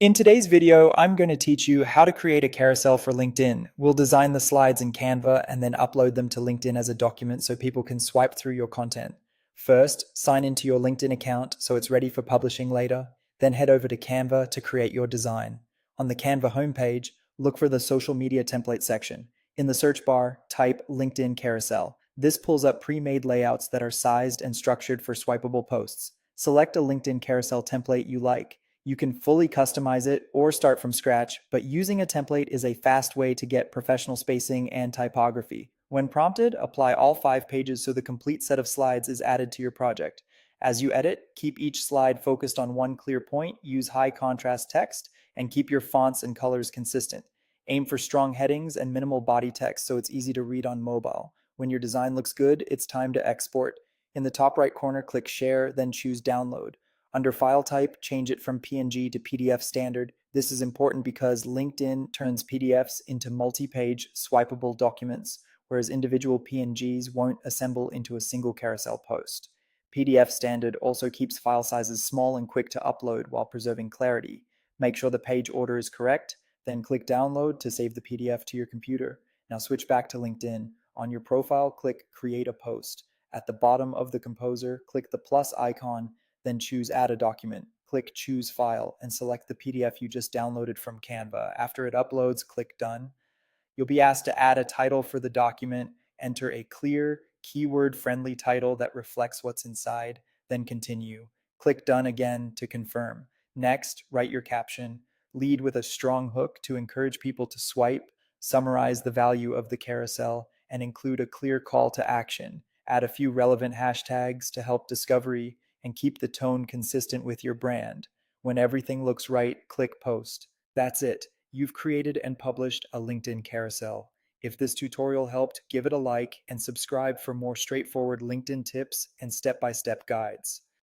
In today's video, I'm going to teach you how to create a carousel for LinkedIn. We'll design the slides in Canva and then upload them to LinkedIn as a document so people can swipe through your content. First, sign into your LinkedIn account so it's ready for publishing later. Then head over to Canva to create your design. On the Canva homepage, look for the social media template section. In the search bar, type LinkedIn Carousel. This pulls up pre-made layouts that are sized and structured for swipeable posts. Select a LinkedIn carousel template you like. You can fully customize it or start from scratch, but using a template is a fast way to get professional spacing and typography. When prompted, apply all 5 pages so the complete set of slides is added to your project. As you edit, keep each slide focused on one clear point, use high contrast text, and keep your fonts and colors consistent. Aim for strong headings and minimal body text so it's easy to read on mobile. When your design looks good, it's time to export. In the top right corner, click Share, then choose Download. Under file type, change it from PNG to PDF standard. This is important because LinkedIn turns PDFs into multi-page swipeable documents, whereas individual PNGs won't assemble into a single carousel post. PDF standard also keeps file sizes small and quick to upload while preserving clarity. Make sure the page order is correct, then click Download to save the PDF to your computer. Now switch back to LinkedIn. On your profile, click Create a Post. At the bottom of the composer, click the plus icon, then choose Add a Document. Click Choose File and select the PDF you just downloaded from Canva. After it uploads, click Done. You'll be asked to add a title for the document, enter a clear, keyword-friendly title that reflects what's inside, then continue. Click Done again to confirm. Next, write your caption. Lead with a strong hook to encourage people to swipe, summarize the value of the carousel, and include a clear call to action. Add a few relevant hashtags to help discovery and keep the tone consistent with your brand. When everything looks right, click Post. That's it. You've created and published a LinkedIn carousel. If this tutorial helped, give it a like and subscribe for more straightforward LinkedIn tips and step-by-step guides.